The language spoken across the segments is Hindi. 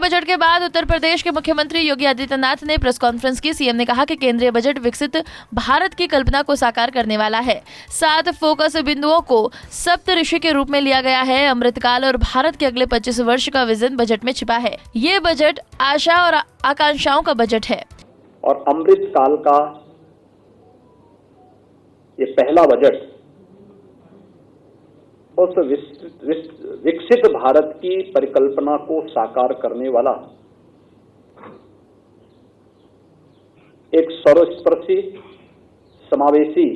बजट के बाद उत्तर प्रदेश के मुख्यमंत्री योगी आदित्यनाथ ने प्रेस कॉन्फ्रेंस की। सीएम ने कहा कि केंद्रीय बजट विकसित भारत की कल्पना को साकार करने वाला है। 7 फोकस बिंदुओं को सप्तऋषि के रूप में लिया गया है। अमृतकाल और भारत के अगले 25 वर्ष का विजन बजट में छिपा है। ये बजट आशा और आकांक्षाओं का बजट है। और अमृतकाल का ये पहला बजट उस विकसित भारत की परिकल्पना को साकार करने वाला एक सर्वस्पर्शी, समावेशी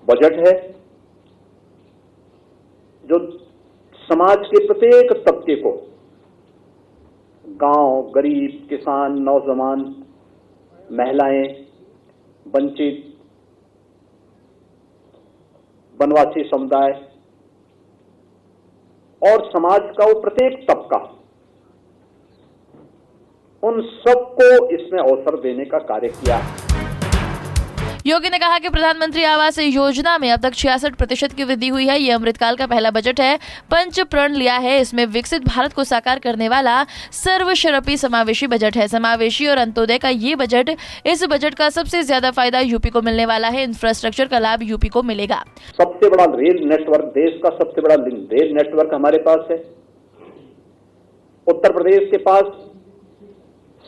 बजट है जो समाज के प्रत्येक तबके को, गांव, गरीब, किसान, नौजवान, महिलाएं, वंचित, वनवासी समुदाय और समाज का वो प्रत्येक तबका, उन सबको इसमें अवसर देने का कार्य किया। योगी ने कहा कि प्रधानमंत्री आवास योजना में अब तक 66% की वृद्धि हुई है। ये अमृतकाल का पहला बजट है। पंच प्रण लिया है। इसमें विकसित भारत को साकार करने वाला सर्वव्यापी समावेशी बजट है। समावेशी और अंत्योदय का ये बजट, इस बजट का सबसे ज्यादा फायदा यूपी को मिलने वाला है। इंफ्रास्ट्रक्चर का लाभ यूपी को मिलेगा। सबसे बड़ा रेल नेटवर्क, देश का सबसे बड़ा रेल नेटवर्क हमारे पास है। उत्तर प्रदेश के पास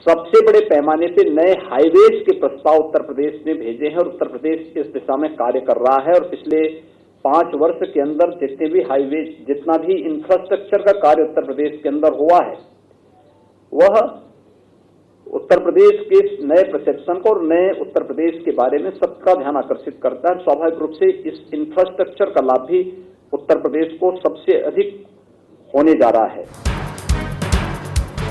सबसे बड़े पैमाने पे नए हाईवेज के प्रस्ताव उत्तर प्रदेश ने भेजे हैं और उत्तर प्रदेश इस दिशा में कार्य कर रहा है। और पिछले 5 वर्ष के अंदर जितने भी हाईवेज, जितना भी इंफ्रास्ट्रक्चर का कार्य उत्तर प्रदेश के अंदर हुआ है, वह उत्तर प्रदेश के नए परसेप्शन को और नए उत्तर प्रदेश के बारे में सबका ध्यान आकर्षित करता है। स्वाभाविक रूप से इस इंफ्रास्ट्रक्चर का लाभ भी उत्तर प्रदेश को सबसे अधिक होने जा रहा है।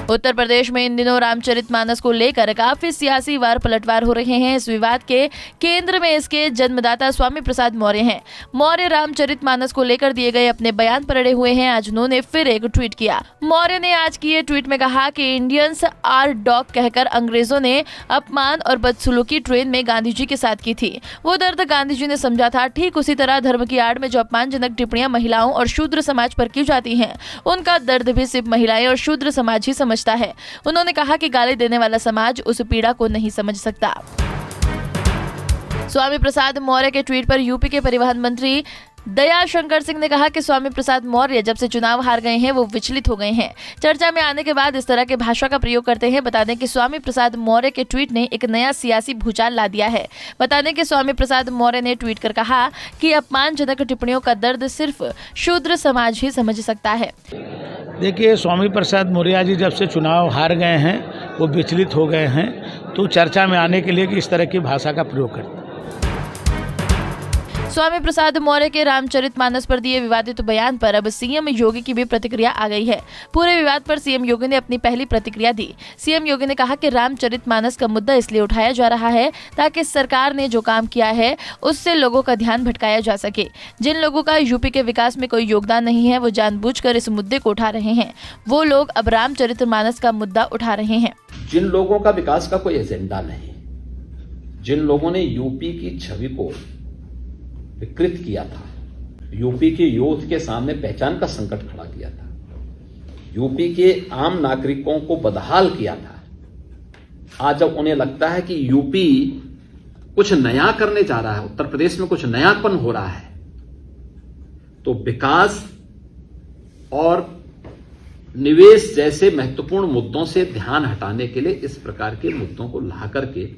उत्तर प्रदेश में इन दिनों रामचरितमानस को लेकर काफी सियासी वार पलटवार हो रहे हैं। इस विवाद के केंद्र में इसके जन्मदाता स्वामी प्रसाद मौर्य हैं। मौर्य रामचरितमानस को लेकर दिए गए अपने बयान पर अड़े हुए हैं। आज उन्होंने फिर एक ट्वीट किया। मौर्य ने आज किए ट्वीट में कहा कि इंडियंस आर डॉग कहकर अंग्रेजों ने अपमान और बदसलूकी ट्रेन में गांधी जी के साथ की थी। वो दर्द गांधी जी ने समझा था। ठीक उसी तरह धर्म की आड़ में जो अपमानजनक टिप्पणियां महिलाओं और शूद्र समाज पर की जाती हैं, उनका दर्द भी सिर्फ महिलाएं और शूद्र समाज ही समझता है। उन्होंने कहा कि गाली देने वाला समाज उस पीड़ा को नहीं समझ सकता। स्वामी प्रसाद मौर्य के ट्वीट पर यूपी के परिवहन मंत्री दयाशंकर सिंह ने कहा कि स्वामी प्रसाद मौर्य जब से चुनाव हार गए हैं वो विचलित हो गए हैं। चर्चा में आने के बाद इस तरह के भाषा का प्रयोग करते हैं। बता दें कि स्वामी प्रसाद मौर्य के ट्वीट ने एक नया सियासी भूचाल ला दिया है। बता दें कि स्वामी प्रसाद मौर्य ने ट्वीट कर कहा कि अपमानजनक टिप्पणियों का दर्द सिर्फ शूद्र समाज ही समझ सकता है। देखिए, स्वामी प्रसाद मौर्य जी जब से चुनाव हार गए हैं वो विचलित हो गए हैं, तो चर्चा में आने के लिए कि इस तरह की भाषा का प्रयोग करते हैं। स्वामी प्रसाद मौर्य के रामचरितमानस पर दिए विवादित बयान पर अब सीएम योगी की भी प्रतिक्रिया आ गई है। पूरे विवाद पर सीएम योगी ने अपनी पहली प्रतिक्रिया दी। सीएम योगी ने कहा कि रामचरितमानस का मुद्दा इसलिए उठाया जा रहा है ताकि सरकार ने जो काम किया है उससे लोगों का ध्यान भटकाया जा सके। जिन लोगों का यूपी के विकास में कोई योगदान नहीं है वो जानबूझकर इस मुद्दे को उठा रहे हैं। वो लोग अब रामचरितमानस का मुद्दा उठा रहे हैं। जिन लोगों का विकास का कोई एजेंडा नहीं, जिन लोगों ने यूपी की छवि को विकृत किया था, यूपी के यूथ के सामने पहचान का संकट खड़ा किया था, यूपी के आम नागरिकों को बदहाल किया था, आज जब उन्हें लगता है कि यूपी कुछ नया करने जा रहा है, उत्तर प्रदेश में कुछ नयापन हो रहा है, तो विकास और निवेश जैसे महत्वपूर्ण मुद्दों से ध्यान हटाने के लिए इस प्रकार के मुद्दों को ला करके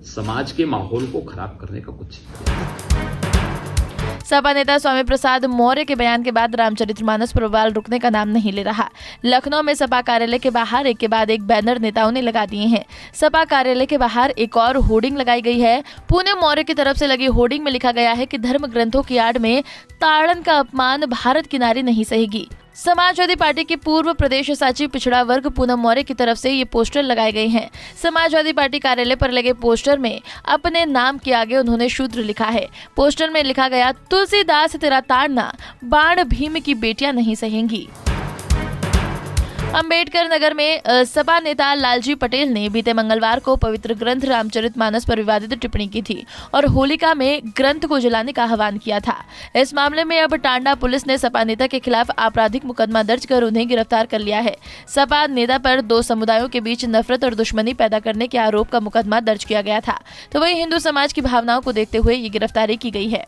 समाज के माहौल को खराब करने का कुछ सपा नेता स्वामी प्रसाद मौर्य के बयान के बाद रामचरितमानस पर बवाल रुकने का नाम नहीं ले रहा। लखनऊ में सपा कार्यालय के बाहर एक के बाद एक बैनर नेताओं ने लगा दिए हैं। सपा कार्यालय के बाहर एक और होर्डिंग लगाई गई है। पूनम मौर्य की तरफ से लगी होर्डिंग में लिखा गया है कि धर्म ग्रंथों की आड़ में ताड़न का अपमान भारत की नारी नहीं सहेगी। समाजवादी पार्टी की पूर्व प्रदेश सचिव पिछड़ा वर्ग पूनम मौर्य की तरफ से ये पोस्टर लगाए गए हैं। समाजवादी पार्टी कार्यालय पर लगे पोस्टर में अपने नाम के आगे उन्होंने शूद्र लिखा है। पोस्टर में लिखा गया, तुलसीदास तेरा ताड़ना बाण भीम की बेटियां नहीं सहेंगी। अंबेडकर नगर में सपा नेता लालजी पटेल ने बीते मंगलवार को पवित्र ग्रंथ रामचरितमानस पर विवादित टिप्पणी की थी और होलिका में ग्रंथ को जलाने का आह्वान किया था। इस मामले में अब टांडा पुलिस ने सपा नेता के खिलाफ आपराधिक मुकदमा दर्ज कर उन्हें गिरफ्तार कर लिया है। सपा नेता पर दो समुदायों के बीच नफरत और दुश्मनी पैदा करने के आरोप का मुकदमा दर्ज किया गया था, तो वहीं हिंदू समाज की भावनाओं को देखते हुए ये गिरफ्तारी की गई है।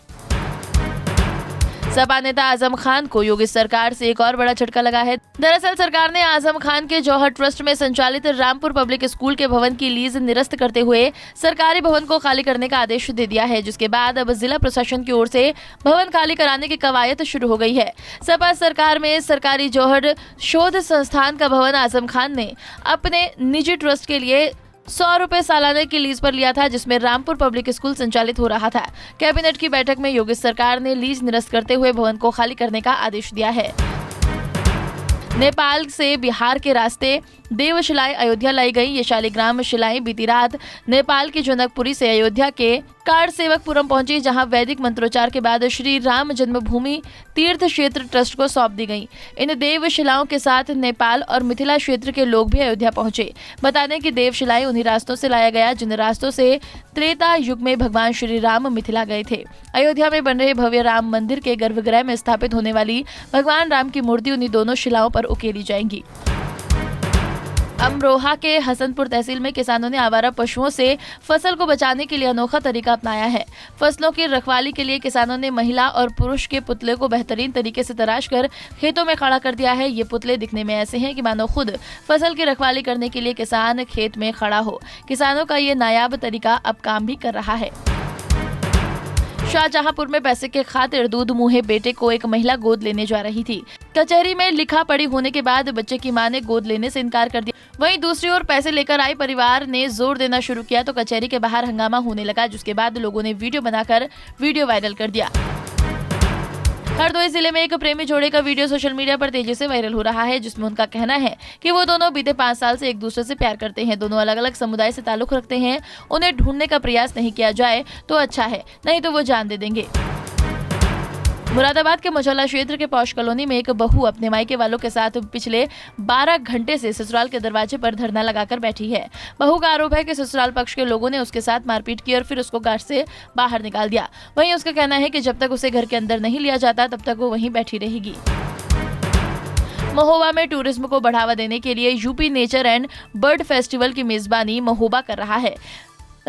सपा नेता आजम खान को योगी सरकार से एक और बड़ा झटका लगा है। दरअसल सरकार ने आजम खान के जौहर ट्रस्ट में संचालित रामपुर पब्लिक स्कूल के भवन की लीज निरस्त करते हुए सरकारी भवन को खाली करने का आदेश दे दिया है, जिसके बाद अब जिला प्रशासन की ओर से भवन खाली कराने की कवायद शुरू हो गई है। सपा सरकार में सरकारी जौहर शोध संस्थान का भवन आजम खान ने अपने निजी ट्रस्ट के लिए 100 रुपए सालाना की लीज पर लिया था, जिसमें रामपुर पब्लिक स्कूल संचालित हो रहा था। कैबिनेट की बैठक में योगी सरकार ने लीज निरस्त करते हुए भवन को खाली करने का आदेश दिया है। नेपाल से बिहार के रास्ते देवशिलाएं अयोध्या लाई गई। ये शालिग्राम शिलाएं बीती रात नेपाल की जनकपुरी से अयोध्या के कारसेवकपुरम पहुंची, जहां वैदिक मंत्रोच्चार के बाद श्री राम जन्मभूमि तीर्थ क्षेत्र ट्रस्ट को सौंप दी गई। इन देवशिलाओं के साथ नेपाल और मिथिला क्षेत्र के लोग भी अयोध्या पहुंचे। बता दें कि देवशिलाएं उन्हीं रास्तों से लाया गया जिन रास्तों से त्रेता युग में भगवान श्री राम मिथिला गए थे। अयोध्या में बन रहे भव्य राम मंदिर के गर्भगृह में स्थापित होने वाली भगवान राम की मूर्ति उन्हीं दोनों शिलाओं पर उकेरी जाएंगी। अमरोहा के हसनपुर तहसील में किसानों ने आवारा पशुओं से फसल को बचाने के लिए अनोखा तरीका अपनाया है। फसलों की रखवाली के लिए किसानों ने महिला और पुरुष के पुतले को बेहतरीन तरीके से तराश कर खेतों में खड़ा कर दिया है। ये पुतले दिखने में ऐसे हैं कि मानो खुद फसल की रखवाली करने के लिए किसान खेत में खड़ा हो। किसानों का ये नायाब तरीका अब काम भी कर रहा है। शाहजहांपुर में पैसे के खातिर दूध मुंहे बेटे को एक महिला गोद लेने जा रही थी। कचहरी में लिखा पढ़ी होने के बाद बच्चे की मां ने गोद लेने से इनकार कर दिया। वहीं दूसरी ओर पैसे लेकर आए परिवार ने जोर देना शुरू किया तो कचहरी के बाहर हंगामा होने लगा, जिसके बाद लोगों ने वीडियो बनाकर वीडियो वायरल कर दिया। हरदोई जिले में एक प्रेमी जोड़े का वीडियो सोशल मीडिया पर तेजी से वायरल हो रहा है, जिसमें उनका कहना है कि वो दोनों बीते 5 साल से एक दूसरे से प्यार करते हैं। दोनों अलग अलग समुदाय से ताल्लुक रखते हैं। उन्हें ढूंढने का प्रयास नहीं किया जाए तो अच्छा है, नहीं तो वो जान दे देंगे। मुरादाबाद के मझौला क्षेत्र के पौष कॉलोनी में एक बहू अपने मायके वालों के साथ पिछले 12 घंटे से ससुराल के दरवाजे पर धरना लगाकर बैठी है। बहू का आरोप है कि ससुराल पक्ष के लोगों ने उसके साथ मारपीट की और फिर उसको घर से बाहर निकाल दिया। वहीं उसका कहना है कि जब तक उसे घर के अंदर नहीं लिया जाता तब तक वो वहीं बैठी रहेगी। महोबा में टूरिज्म को बढ़ावा देने के लिए UP nature and bird festival की मेजबानी महोबा कर रहा है।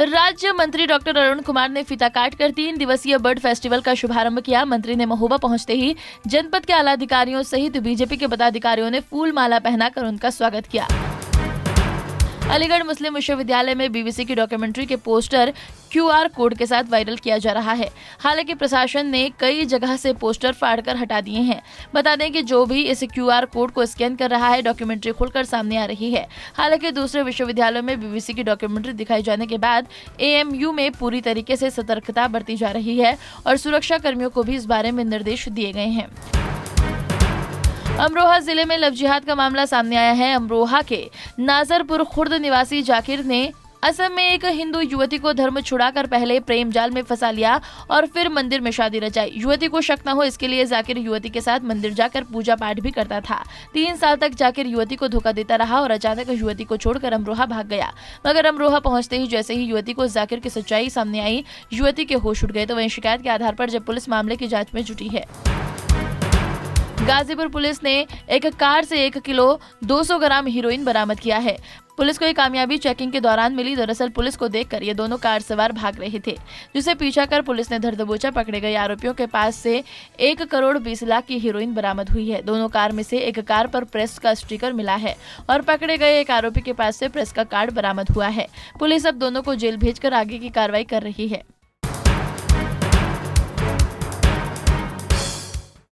राज्य मंत्री डॉक्टर अरुण कुमार ने फीता काटकर 3 दिवसीय बर्ड फेस्टिवल का शुभारंभ किया। मंत्री ने महोबा पहुंचते ही जनपद के आला अधिकारियों सहित बीजेपी के पदाधिकारियों ने फूल माला पहनाकर उनका स्वागत किया। अलीगढ़ मुस्लिम विश्वविद्यालय में बीबीसी की डॉक्यूमेंट्री के पोस्टर QR कोड के साथ वायरल किया जा रहा है। हालांकि प्रशासन ने कई जगह से पोस्टर फाड़कर हटा दिए हैं। बता दें कि जो भी इस QR कोड को स्कैन कर रहा है, डॉक्यूमेंट्री खुलकर सामने आ रही है। हालांकि दूसरे विश्वविद्यालयों में बीबीसी की डॉक्यूमेंट्री दिखाई जाने के बाद AMU में पूरी तरीके से सतर्कता बरती जा रही है और सुरक्षा कर्मियों को भी इस बारे में निर्देश दिए गए हैं। अमरोहा जिले में लव जिहाद का मामला सामने आया है। अमरोहा के नाजरपुर खुर्द निवासी जाकिर ने असम में एक हिंदू युवती को धर्म छुड़ाकर पहले प्रेम जाल में फंसा लिया और फिर मंदिर में शादी रचाई। युवती को शक न हो इसके लिए जाकिर युवती के साथ मंदिर जाकर पूजा पाठ भी करता था। 3 साल तक जाकिर युवती को धोखा देता रहा और अचानक युवती को छोड़कर अमरोहा भाग गया। मगर अमरोहा पहुंचते ही जैसे ही युवती को जाकिर की सच्चाई सामने आई, युवती के होश उड़ गए। तो वहीं शिकायत के आधार पर जब पुलिस मामले की जाँच में जुटी है। गाजीपुर पुलिस ने एक कार से 1 किलो 200 ग्राम हीरोइन बरामद किया है। पुलिस को ये कामयाबी चेकिंग के दौरान मिली। दरअसल पुलिस को देखकर ये दोनों कार सवार भाग रहे थे, जिसे पीछा कर पुलिस ने धर दबोचा। पकड़े गए आरोपियों के पास से 1 करोड़ 20 लाख की हीरोइन बरामद हुई है। दोनों कार में से एक कार पर प्रेस का स्टिकर मिला है और पकड़े गए एक आरोपी के पास से प्रेस का कार्ड बरामद हुआ है। पुलिस अब दोनों को जेल भेजकर आगे की कार्रवाई कर रही है।